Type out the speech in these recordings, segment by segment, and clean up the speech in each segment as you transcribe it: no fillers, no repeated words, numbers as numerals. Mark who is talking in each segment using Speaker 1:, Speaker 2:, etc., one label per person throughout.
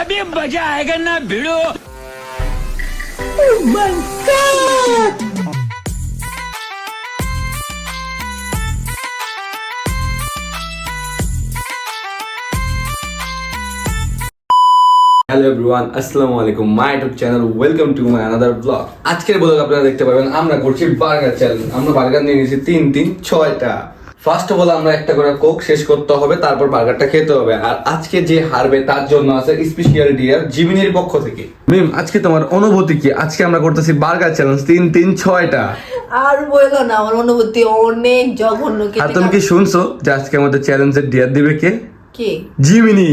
Speaker 1: अभी मजा आएगा ना भिड़ो।
Speaker 2: হ্যালো এভরিওয়ান, আসসালামু আলাইকুম। My YouTube channel, welcome to my another blog. আজকের ব্লগ আপনারা দেখতে পাবেন আমরা করছি বার্গার চ্যালেঞ্জ। আমরা বার্গার নিয়ে নিয়েছি 6টা। ফার্স্ট অফ অল আমরা একটা করে কোক শেষ করতে হবে, তারপর বার্গারটা খেতে হবে। আর আজকে যে হারবে তার জন্য আছে স্পেশাল ডিয়ার জিমিনের পক্ষ থেকে। মিম, আজকে তোমার অনুভূতি কি? আজকে আমরা করতেছি বার্গার চ্যালেঞ্জ 6টা।
Speaker 3: আর বললো না, আমার অনুভূতি অনেক জঘন্য।
Speaker 2: আর তুমি কি শুনছো যে আজকে আমাদের চ্যালেঞ্জের ডিয়ার দিবে কে?
Speaker 3: কে?
Speaker 2: জিমিনি।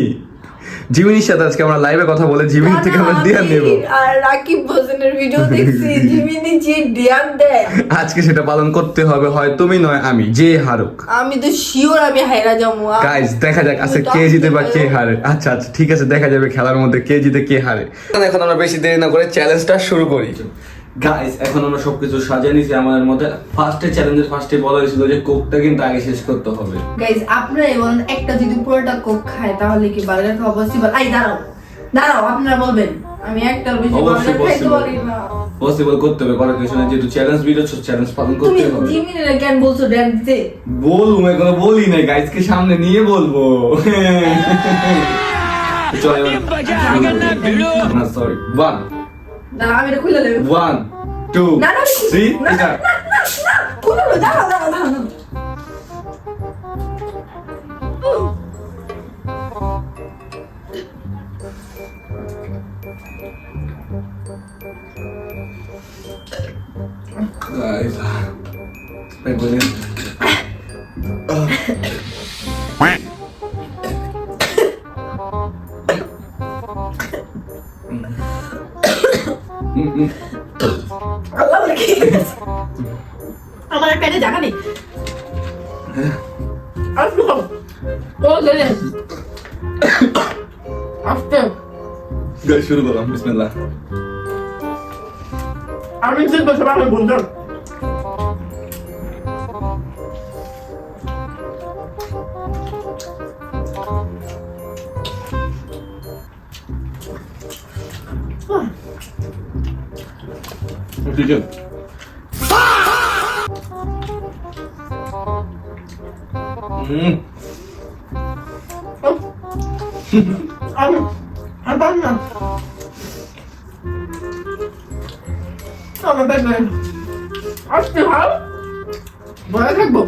Speaker 2: জিমিনির সাথে আজকে আমরা লাইভে কথা বলে জিমিনি থেকে আমরা ডিয়ার নেব।
Speaker 3: আর রাকিব হোসেনের ভিডিও দেখছি, জিমিনি যে ডিয়ার দেয়,
Speaker 2: আজকে সেটা পালন করতে হবে, হয় তুমি নয় আমি, যে হারুক।
Speaker 3: আমি তো শিওর আমি হাইরা যাবো।
Speaker 2: গাইস দেখা যাক আজকে কে জিতে বা কে হারে। আচ্ছা আচ্ছা ঠিক আছে, দেখা যাবে খেলার মধ্যে কে জিতে কে হারে। এখন আমরা বেশি দেরি না করে চ্যালেঞ্জটা শুরু করি। গাইস এখন আমরা সবকিছু সাজিয়ে নিয়েছি আমাদের মধ্যে। ফার্স্টে বলা হয়েছিল যে কোকটা কিন্তু আগে শেষ করতে হবে।
Speaker 3: গাইস আপনারাই বলেন, একটা যদি পুরোটা কোক খায় তাহলে কি বার্গার খাওয়া পসিবল? আই দাঁড়াও আপনারা বলবেন আমি একটার বেশি বার্গার খাইতে পারি না।
Speaker 2: পসিবল করতে হবে, করার কিছু না, যেহেতু চ্যালেঞ্জ ভিডিও, চ্যালেঞ্জ পালন করতে
Speaker 3: তুমি
Speaker 2: হবে।
Speaker 3: জিমিনিরে কেন বলছো ড্যান দিতে?
Speaker 2: বলবো, এখনো বলি নাই, গাইসকে সামনে নিয়ে বলবো। চলো
Speaker 1: अभी मजा आएगा ना भिड़ो।
Speaker 2: না সরি, 1
Speaker 3: না আমি এটা খুলে দেব।
Speaker 2: 1 2
Speaker 3: না, না,
Speaker 2: 3
Speaker 3: না, না, খুলে দেব। দাঁড়াও।
Speaker 2: Guys, wait, wait.
Speaker 3: আল্লাহ কি? আমার পেটে জায়গা নেই। আসলে ও জানে আস্তে
Speaker 2: Guys, শুরু করলাম, বিসমিল্লাহ।
Speaker 3: আমি ঠিক বসে আমি বললাম
Speaker 2: ঠিক আছে।
Speaker 3: আমি পারি না। আমার পেটে আসতে হয়, বয়ে থাকবো।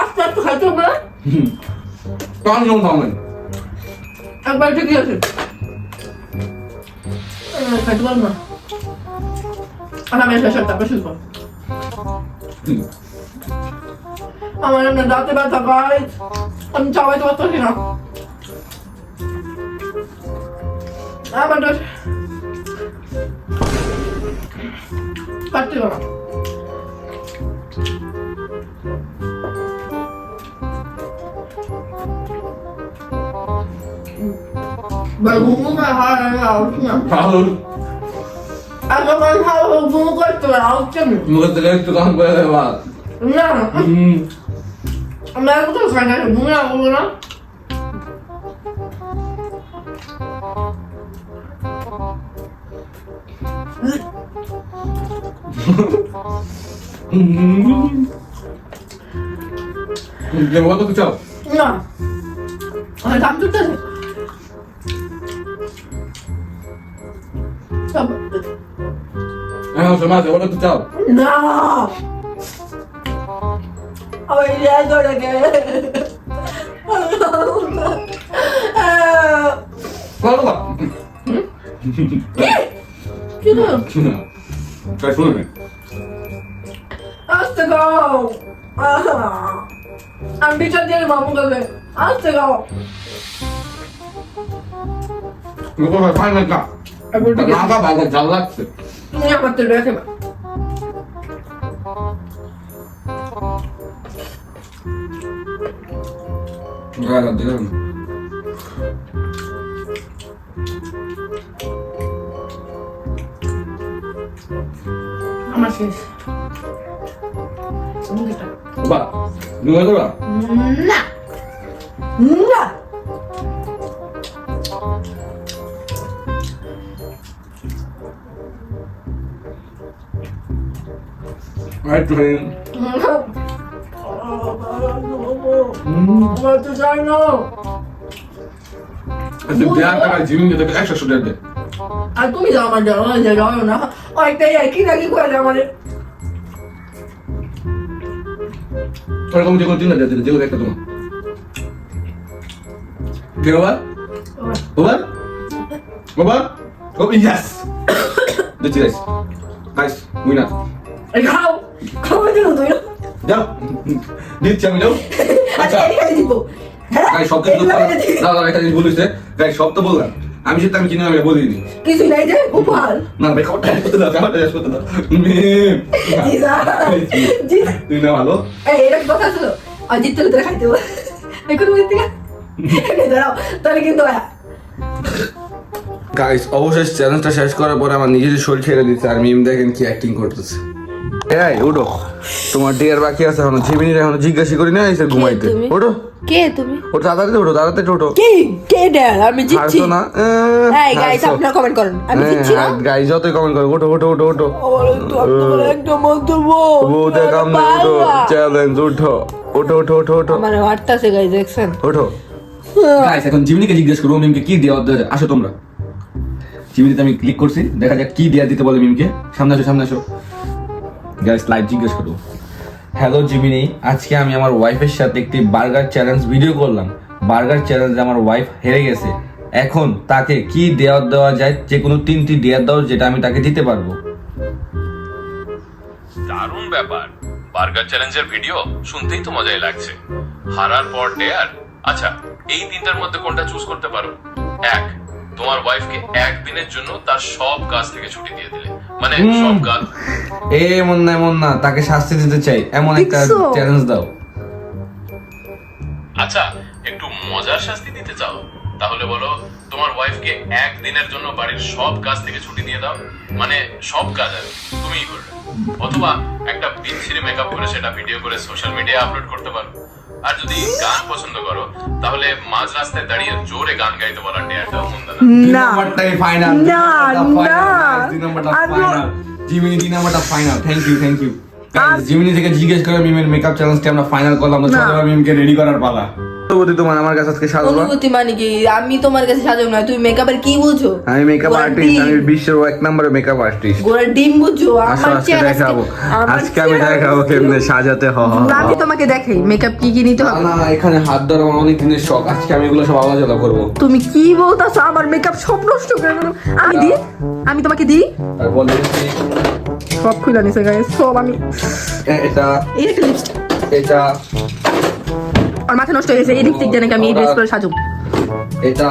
Speaker 3: আস্তে আস্তে খাইতে হবে। একবার ঠিক আছে, খাইতে পারবো না। আমি শেষ তারপর শুনবো। আমার এমনি দাঁতে ব্যথা পাই, আমি চাবাইতে পারতেছি না। আমার পারছি না। ঘুমো করতে আসছে
Speaker 2: একটু কাম করে দেবা
Speaker 3: না। আমি আর কোথাও খাই না, ঘুমে আসবো না।
Speaker 2: কত চাও?
Speaker 3: না আমার কাম করতেছে।
Speaker 2: হ্যাঁ সমাজ ওটা তো চাও
Speaker 3: না আমার ইয়ে ধরে গে
Speaker 2: বলো
Speaker 3: কি না
Speaker 2: ট্রাই শুনে
Speaker 3: আস্তে গাও। আমি বিচার দিয়ে মামু গেলে আস্তে গাও।
Speaker 2: ফাইনাল কা লাগা ভালো জাল লাগছে।
Speaker 3: তুমি আমার তো রেখে না। আমার শেষ মুখটা
Speaker 2: বাবা তুমি করবা
Speaker 3: না না
Speaker 2: আর একটু
Speaker 3: আমার তো চাই না
Speaker 2: দেওয়ার টাকা জিমিন যেতে 100 টাকা দে
Speaker 3: আর তুমি যাও আমার যাও না যাও না অনেকটাই একই নাকি করে আমাদের
Speaker 2: ওরকম যে কোনো 3000 দিতে যেগুলো একটা তোমার কে বাবা বাবা বাবা ও ইয়েস দিচ্ছি গাইস গাইস উইনার
Speaker 3: খাও খাও দিন তুই
Speaker 2: যাও দিচ্ছি আমি যাও
Speaker 3: আচ্ছা এই দিব
Speaker 2: গাইস সব কিছু দাও একটা জিনিস বলিস গাইস সব তো বললাম আমি সেটা আমি চিনি আমি বলিনি
Speaker 3: কিছু নাই যে গোপাল
Speaker 2: না ভাই খাওয়াটা করতে দাও খাওয়াটা করতে দাও তুই না ভালো
Speaker 3: এই এটা কথা ছিল আর জিততে তো খাইতে হবে এখন বলতে দাঁড়াও তাহলে কিন্তু
Speaker 2: গাইস অবশেষে চ্যালেঞ্জটা শেষ করার পরে আমার নিজেরই শরীর ছেড়ে দিচ্ছে আর মিম দেখেন কি অ্যাক্টিং করতেছে এই উঠো তোমার ডিয়ার বাকি আছে এখনো ঝিমিনির এখনো জিজ্ঞাসা করি না এসে ঘুমাইতে ওঠো
Speaker 3: কে তুমি
Speaker 2: ওঠো তাড়াতাড়ি ওঠো তাড়াতাড়ি ওঠো
Speaker 3: কে ড্যাড আমি জিতছি
Speaker 2: হারছো না
Speaker 3: এই গাইস আপনারা কমেন্ট করেন আমি জিতছি না
Speaker 2: গাইস যতই কমেন্ট করো ওঠো ওঠো ওঠো ওঠো
Speaker 3: তো আপনারা একদম মন্তব্য
Speaker 2: বউতে কাম নেই ওঠো চ্যালেঞ্জ ওঠো ওঠো ওঠো ওঠো ওঠো
Speaker 3: আমার হাঁটতাছে গাইস দেখছেন
Speaker 2: ওঠো গাইস এখন জিমিনিকে জিজ্ঞেস করবো মিমকে কি দেওয়া আসো তোমরা জিমিনিতে আমি ক্লিক করছি দেখা যাক কি দেওয়া দিতে বলে মিমকে সামনে আসো গাইস লাইভ জিজ্ঞেস করবো হ্যালো জিমিনি আজকে আমি আমার ওয়াইফের সাথে একটি বার্গার চ্যালেঞ্জ ভিডিও করলাম বার্গার চ্যালেঞ্জে আমার ওয়াইফ হেরে গেছে এখন তাকে কি দেওয়া যায় যে কোনো 3টি দেওয়া দাও যেটা আমি তাকে দিতে পারবো
Speaker 4: দারুণ ব্যাপার বার্গার চ্যালেঞ্জের ভিডিও শুনতেই তো মজাই লাগছে হারার পর ডেয়ার আচ্ছা এই তিনটার মধ্যে কোনটা চুজ করতে পারো এক তোমার ওয়াইফকে একদিনের জন্য তার সব কাজ থেকে ছুটি দিয়ে দিলে মানে সব কাজ
Speaker 2: এমন না তাকে শাস্তি দিতে চাই এমন একটা চ্যালেঞ্জ দাও
Speaker 4: আচ্ছা একটু মজার শাস্তি দিতে চাও তাহলে বলো তোমার ওয়াইফকে একদিনের জন্য বাড়ির সব কাজ থেকে ছুটি দিয়ে দাও মানে সব কাজ আর তুমিই করবে অথবা একটা বিচ্ছিরি মেকআপ করে সেটা ভিডিও করে সোশ্যাল মিডিয়ায় আপলোড করতে পারো আর যদি গান পছন্দ করো তাহলে মাঝ রাস্তায় দাঁড়িয়ে জোরে গান গাইতে বলার ডেয়ারটাও মন্দ না
Speaker 2: নাম্বারটাই ফাইনাল জিমিনি 3 নাম্বারটা ফাইনাল থ্যাংক ইউ জিমিনি থেকে জিজ্ঞেস করে মিমের মেকআপ চ্যালেঞ্জটা আমরা ফাইনাল করলাম তো চলো মিমকে রেডি করার পালা অনুভূতি তোমার আমার কাছে আজকে সাজবা
Speaker 3: অনুভূতি মানে কি আমি তোমার কাছে সাজাবো না তুমি মেকআপের কি বুঝো
Speaker 2: আমি মেকআপ আর্টিস্ট আমি বিশ্বের 1 নম্বরে মেকআপ আর্টিস্ট
Speaker 3: গোড়া ডিম বুঝো
Speaker 2: আসো
Speaker 3: আমার
Speaker 2: আজকে
Speaker 3: চেহারা
Speaker 2: দেখাবো আজকে আমি দেখাবো কেমনে সাজাতে হয়
Speaker 3: আমি তোমাকে দেখাই মেকআপ কি নিতে হবে
Speaker 2: না এখানে হাত ধরে আমার অনেক দিনের শখ আজকে আমি এগুলো সব আলাদা করবো
Speaker 3: তুমি কি বলতাছো আমার মেকআপ সব নষ্ট করে দিল আমি তোমাকে দিই
Speaker 2: তারপর
Speaker 3: সব খুলে নিছে গাইস সব আমি
Speaker 2: এটা
Speaker 3: এই একটা লিপস্টিক
Speaker 2: এটা
Speaker 3: আর মাথা নষ্ট হয়ে গেছে এই লিপস্টিক দিয়ে নাকি আমি এই ড্রেস করে সাজব
Speaker 2: এটা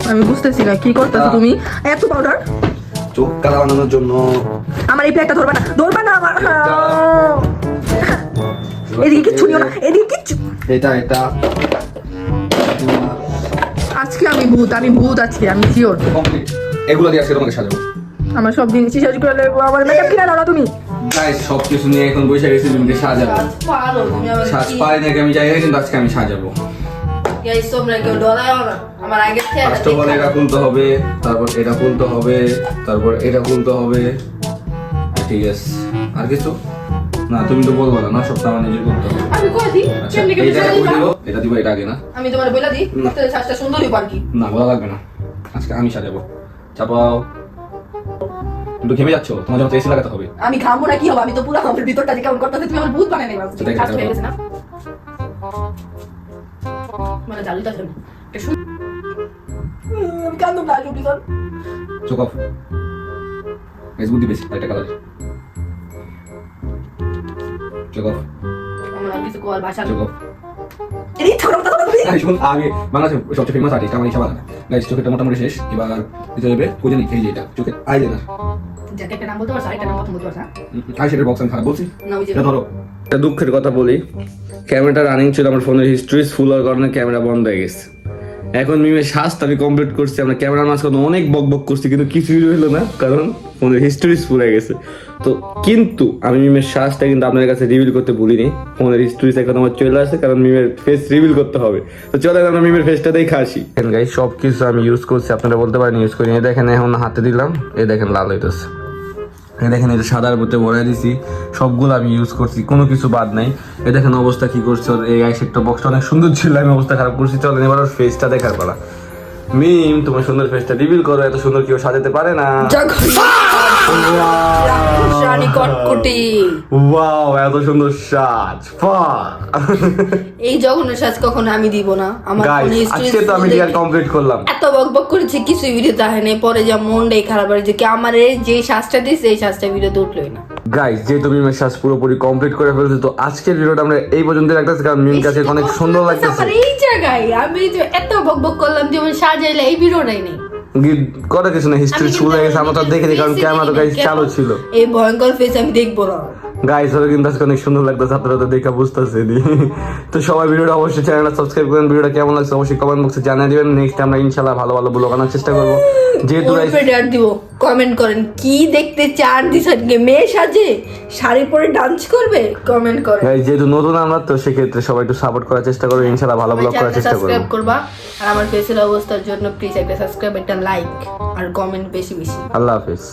Speaker 3: আমি বুঝতেছি না কি করতেছো তুমি এত পাউডার
Speaker 2: চোখ কালা বানানোর জন্য
Speaker 3: আমার এই প্লেটটা ধরবা না আমার এদিকে কিচ্ছু নিও না এদিকে কিচ্ছু
Speaker 2: এটা
Speaker 3: আজকে আমি ভূত আজকে আমি শিওর
Speaker 2: কমপ্লিট এগুলো দিয়ে আজকে তোমাকে সাজাবো
Speaker 3: আমার সব জিনিস শেষ করে দেবো আমার মেকআপ কিনা দাও না তুমি
Speaker 2: গাইস সব কিছু নিয়ে এখন বসে গেছি তুমি সাজাবো সাজ পাই নাকি আমি যাই কিন্তু আজকে আমি সাজাবো
Speaker 3: গাইস তোমরা কেউ ডরায়ও না আমার আগে থেকে
Speaker 2: ফার্স্ট অফ অল এটা খুলতে হবে তারপর এটা খুলতে হবে তারপর এটা খুলতে হবে ঠিক আছে আর কিছু না তুমি তো বলবো না সবটা আমার নিজে করতে হবে
Speaker 3: আমি করে দিই
Speaker 2: আচ্ছা
Speaker 3: কেমনে কেমনে
Speaker 2: এটা
Speaker 3: সাজাই
Speaker 2: দিব এটা দিব এটা আগে না
Speaker 3: আমি তোমার বলে দিই তাহলে সাজটা সুন্দরই পারকি
Speaker 2: না বলা লাগবে না আজকে আমি সাজাবো চাপাও একটু ঘেমে যাচ্ছ তোমার জন্য এসি লাগাতে হবে
Speaker 3: আমি ঘামবো না কি হবে আমি তো পুরো আমার ভিতরটা যে কেমন করতেছে তুমি আমার ভূত বানাই নেবা
Speaker 2: সেটাই
Speaker 3: কাজ
Speaker 2: করতে
Speaker 3: হয়ে
Speaker 2: হবে।
Speaker 3: গেছে না মানে জালুটা শুন আমি কান্দো না জুটি কর
Speaker 2: চোখ অফ গাইস বুদ্ধি বেশি এটা কালার চোখ অফ
Speaker 3: আমার আর কিছু কল ভাষা
Speaker 2: চোখ অফ
Speaker 3: এই ছোট কথা তুমি
Speaker 2: গাইস শুন আগে বাংলাদেশের সবচেয়ে ফেমাস আর্টিস্ট আমার ইশা বালানা গাইস চোখেরটা মোটামুটি শেষ এবার দিতে হবে কোজে নি এই যে এটা চোখের আইলাইনার
Speaker 3: জ্যাকেটের নাম বলতে পারছ আরেকটা নাম প্রথম বলতে পারছ
Speaker 2: আই শেডের বক্স আমি খারাপ বলছি
Speaker 3: না ওই যে
Speaker 2: এটা ধরো একটা দুঃখের কথা বলি, ক্যামেরাটা রানিং ছিল, আমার ফোনের হিস্ট্রি ফুল হওয়ার কারণে ক্যামেরা বন্ধ হয়ে গেছে। এখন মিমের শ্বাসটা আমি কমপ্লিট করছি, আমরা ক্যামেরার মাঝখানে অনেক বক করছি কিন্তু কিছুই হলো না, কারণ ফোনের হিস্ট্রি ফুল হয়ে গেছে। তো কিন্তু আমি মিমের শ্বাসটা কিন্তু আপনাদের কাছে রিভিল করতে ভুলিনি, ফোনের হিস্ট্রি এখন আমার চলে আসে, কারণ মিমের ফেস রিভিল করতে হবে। তো চলেন আমরা মিমের ফেসটা দেখে আসি। গাইস সব কিছু আমি ইউজ করছি, আপনারা বলতে পারেন ইউজ করি। এই দেখেন এখন হাতে দিলাম, এই দেখেন লাল হইতেছে। দেখেন এটা সাদার মধ্যে ভরে দিছি, সবগুলো আমি ইউজ করছি, কোনো কিছু বাদ নাই। এ দেখেন অবস্থা কি করছে ওর, এই আইশেডটা বক্সটা অনেক সুন্দর ছিল, আমি অবস্থা খারাপ করছি। চলেন এবার ওর ফেসটা দেখার পালা। মিম তোমার সুন্দর ফেসটা রিভিল করো, এত সুন্দর কেউ সাজাতে পারে না।
Speaker 3: রানী কটকটি,
Speaker 2: ওয়াও এত সুন্দর সাজ।
Speaker 3: এই জঘন্য সাজ কখনো আমি দিব না। আমার
Speaker 2: গাইস আজকে তো আমি ডিয়ার কমপ্লিট করলাম,
Speaker 3: এত বকবক করেছি কিছু ভিডিও দেখে নাই, পরে যা মনটাই খারাপ হয়ে যে কি আমার এই যে সাজটা দিছে এই সাজটা ভিডিওতে উঠলোই না।
Speaker 2: গাইস যেহেতু মিমের সাজ পুরোপুরি কমপ্লিট করে ফেলছে, তো আজকের ভিডিওটা আমরা এই পর্যন্ত রাখতেছি, কারণ মিম কাছে অনেক সুন্দর লাগতেছে।
Speaker 3: আমার এই জায়গায় আমি যে এত বকবক করলাম যে আমি সাজাইলে এই ভিডিওটাই নেই
Speaker 2: করে কিছু না, হিস্ট্রি শুরু হয়ে গেছে, আমরা তো দেখিনি কারণ ক্যামেরা তো গাইস চালু ছিল।
Speaker 3: এই ভয়ঙ্কর ফেস আমি দেখবো না।
Speaker 2: গাইস ওরা কিন্তু আজকে অনেক সুন্দর লাগতেছে, আপনারা তো দেখা বুঝতেছেন। তো সবাই ভিডিওটা অবশ্যই চ্যানেলটা সাবস্ক্রাইব করেন, ভিডিওটা কেমন লাগছে অবশ্যই কমেন্ট বক্সে জানিয়ে দিবেন। নেক্সট আমরা ইনশাআল্লাহ ভালো ভালো ব্লগ আনার চেষ্টা করব। যেহেতু
Speaker 3: গাইস দিব কমেন্ট করেন কি দেখতে চান, দিশাকে মেয়ে সাজে শাড়ি পরে ডান্স করবে, কমেন্ট করেন।
Speaker 2: গাইস যেহেতু নতুন আমরা, তো সেক্ষেত্রে সবাই একটু সাপোর্ট করার চেষ্টা করবে, ইনশাআল্লাহ ভালো ব্লগ করার চেষ্টা করব।
Speaker 3: সাবস্ক্রাইব করবা, আর আমার ফেসের অবস্থার জন্য প্লিজ একটা সাবস্ক্রাইব, একটা লাইক আর কমেন্ট বেশি বেশি।
Speaker 2: আল্লাহ হাফেজ।